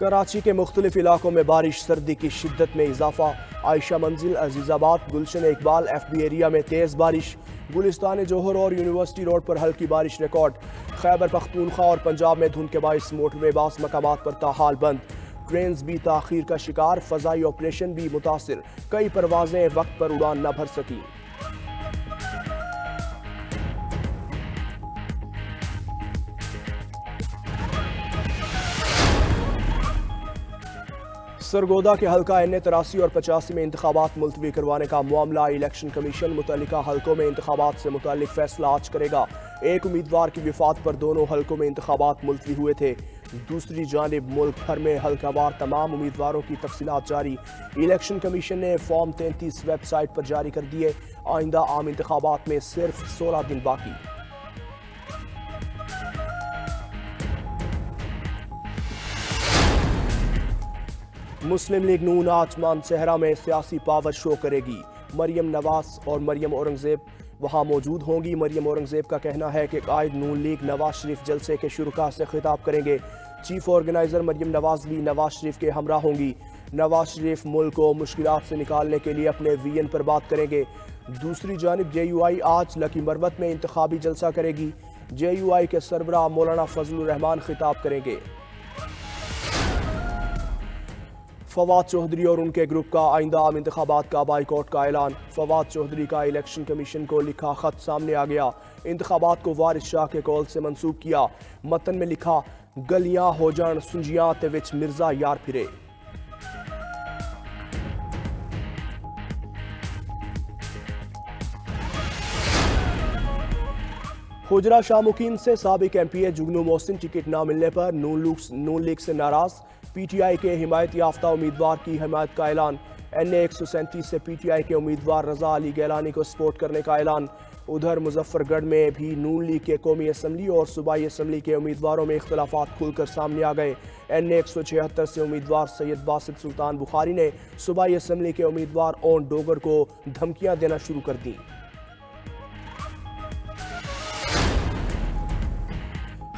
कराची के मुख्तलिफ इलाकों में बारिश, सर्दी की शिद्दत में इजाफा। आयशा मंजिल, अजीजाबाद, गुलशन इकबाल, FB एरिया में तेज़ बारिश। गुलिस्तान जोहर और यूनिवर्सिटी रोड पर हल्की बारिश रिकॉर्ड। खैबर पख्तूनख्वा और पंजाब में धुंध के बाइस मोटरवे बास मकामात पर ताहाल बंद। ट्रेन्स भी ताखीर का शिकार, फ़ज़ाई ऑपरेशन भी मुतासिर। कई परवाजें वक्त पर उड़ान न भर सकी। सरगोदा के हल्का NA 83 और 85 में इंतखाबात मुलतवी करवाने का मामला। इलेक्शन कमीशन मुतल्लिका हल्कों में इंतखाबात से मुतालिक फैसला आज करेगा। एक उम्मीदवार की विफात पर दोनों हल्कों में इंतखाबात मुलतवी हुए थे। दूसरी जानिब मुल्क भर में हल्कावार तमाम उम्मीदवारों की तफसीलात जारी। इलेक्शन कमीशन ने फॉर्म 33 वेबसाइट पर जारी कर दिए। आइंदा आम इंतखाबात में सिर्फ 16 दिन बाकी। मुस्लिम लीग नून आज मानसहरा में सियासी पावर शो करेगी। मरियम नवाज और मरियम औरंगजेब वहां मौजूद होंगी। मरियम औरंगजेब का कहना है कि कायद नून लीग नवाज शरीफ जलसे के शुरुका से खिताब करेंगे। चीफ ऑर्गेनाइजर मरियम नवाज भी नवाज शरीफ के हमरा होंगी। नवाज शरीफ मुल्क को मुश्किलात से निकालने के लिए अपने VN पर बात करेंगे। दूसरी जानिब JUI आज लकी मरबत में इंतखाबी जलसा करेगी। JUI के सरबराह मौलाना फजलुर रहमान खिताब करेंगे। फवाद चौधरी और उनके ग्रुप का आइंदा आम इंतखाबात का बाइकआउट का ऐलान। फवाद चौधरी का इलेक्शन कमीशन को लिखा खत सामने आ गया। इंतखाबात को वारिस शाह के कौल से मंसूब किया। मतन में लिखा, गलियां हो जान सुंजियां ते विच मिर्जा यार फिरे। हुजरा शाह मुकीम से साबिक MPA जुगनू मोहसिन टिकट न मिलने पर नून लीग से नाराज। PTI के हिमायत याफ्ता उम्मीदवार की हिमायत का ऐलान। NA 137 से PTI के उम्मीदवार रजा अली गैलानी को सपोर्ट करने का ऐलान। उधर मुजफ्फरगढ़ में भी नून लीग के कौमी असम्बली और सूबाई असम्बली के उम्मीदवारों में इख्तलाफात खुलकर सामने आ गए। NA 176 से उम्मीदवार सैयद बासित सुल्तान बुखारी ने सूबाई असम्बली के उम्मीदवार ओन डोगर को धमकियां देना शुरू कर दी।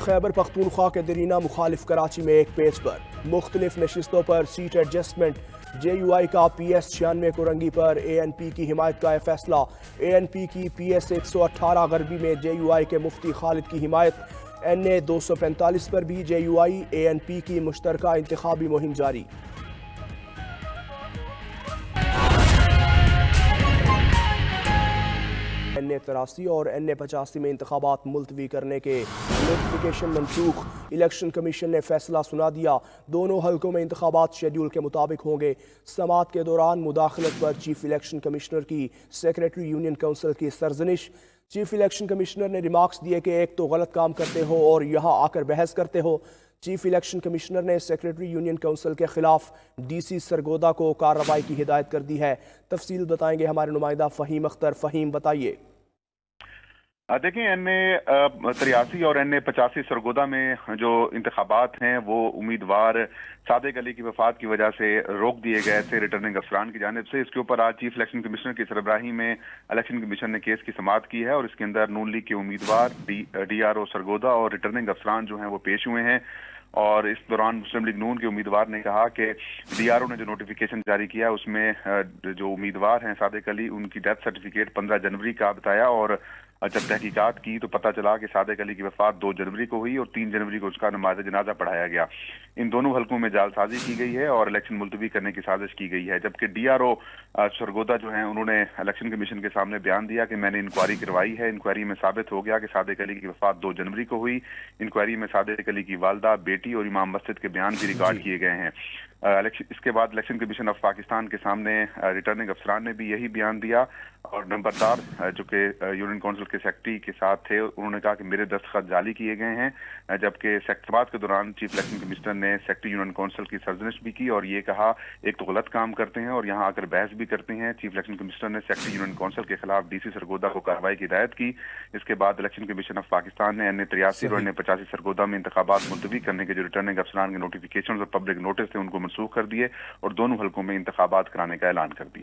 खैबर पख्तूनख्वा के दरीना मुखालिफ कराची में एक पेज पर मुख्तलिफ नशिस्तों पर सीट एडजस्टमेंट। JUI का PS 96 कुरंगी पर ANP की हिमायत का फैसला। ANP की PS 118 गरबी में JUI के मुफ्ती खालिद की हिमायत। NA 245 पर भी JUI ANP की मुश्तरका इंतखाबी मुहिम जारी। NA 83 और NA 85 में इंतखाबात मुलतवी करने के नोटिफिकेशन मनसूख। इलेक्शन कमीशन ने फैसला सुना दिया। दोनों हल्कों में इंतखाबात शेड्यूल के मुताबिक होंगे। समात के दौरान मुदाखलत पर चीफ इलेक्शन कमिश्नर की सेक्रेटरी यूनियन काउंसिल की सरजनिश। चीफ इलेक्शन कमिश्नर ने रिमार्क्स दिए कि एक तो गलत काम करते हो और यहाँ आकर बहस करते हो। चीफ इलेक्शन कमिश्नर ने सेक्रेटरी यूनियन काउंसिल के खिलाफ DC सरगोदा को कार्रवाई की हिदायत कर दी है। तफसील बताएंगे हमारे नुमाइंदा फ़हीम अख्तर। फ़हीम, बताइए। देखिए, NA 83 और NA 85 सरगोदा में जो इंतखाबात हैं वो उम्मीदवार सादिक अली की वफात की वजह से रोक दिए गए थे रिटर्निंग अफसरान की जानिब से। इसके ऊपर आज चीफ इलेक्शन कमिश्नर की सरबराही में इलेक्शन कमीशन ने केस की समाअत की है और इसके अंदर नून लीग के उम्मीदवार DRO सरगोदा और रिटर्निंग अफसरान जो हैं वो पेश हुए हैं। और इस दौरान मुस्लिम लीग नून के उम्मीदवार ने कहा कि DRO ने जो नोटिफिकेशन जारी किया उसमें जो उम्मीदवार हैं सादिक अली, उनकी डेथ सर्टिफिकेट 15 जनवरी का बताया और जब तहकीकात की तो पता चला कि सादिक अली की वफात 2 जनवरी को हुई और 3 जनवरी को उसका नमाज जनाजा पढ़ाया गया। इन दोनों हल्कों में जालसाजी की गई है और इलेक्शन मुलतवी करने की साजिश की गई है। जबकि DRO सरगोदा जो हैं उन्होंने इलेक्शन कमीशन के सामने बयान दिया कि मैंने इंक्वायरी करवाई है, इंक्वायरी में साबित हो गया कि सादिक अली की वफात 2 जनवरी को हुई। इंक्वायरी में सादिक अली की वालदा, बेटी और इमाम मस्जिद के बयान भी रिकॉर्ड किए गए हैं। इसके बाद इलेक्शन कमीशन ऑफ पाकिस्तान के सामने रिटर्निंग अफसरान ने भी यही बयान दिया और नंबरदार जो कि यूनियन काउंसिल के सेक्रेटरी के साथ थे उन्होंने कहा कि मेरे दस्तखत जाली किए गए हैं। जबकि समाअत के दौरान चीफ इलेक्शन कमिश्नर ने सेक्रेटरी यूनियन काउंसिल की सरजनिश भी की और ये कहा एक तो गलत काम करते हैं और यहाँ आकर बहस भी करते हैं। चीफ इलेक्शन कमिश्नर ने सेक्रेटरी यूनियन काउंसिल के खिलाफ DC सरगोदा को कार्रवाई की हिदायत की। इसके बाद इलेक्शन कमीशन ऑफ पाकिस्तान ने NA 83 और NA 85 सरगोदा में इंतखाबात मुलतवी करने के जो रिटर्निंग अफसरान के नोटिफिकेशन और पब्लिक नोटिस थे उनको मनसूख कर दिए और दोनों हल्कों में इंतखाबात कराने का ऐलान कर दिया।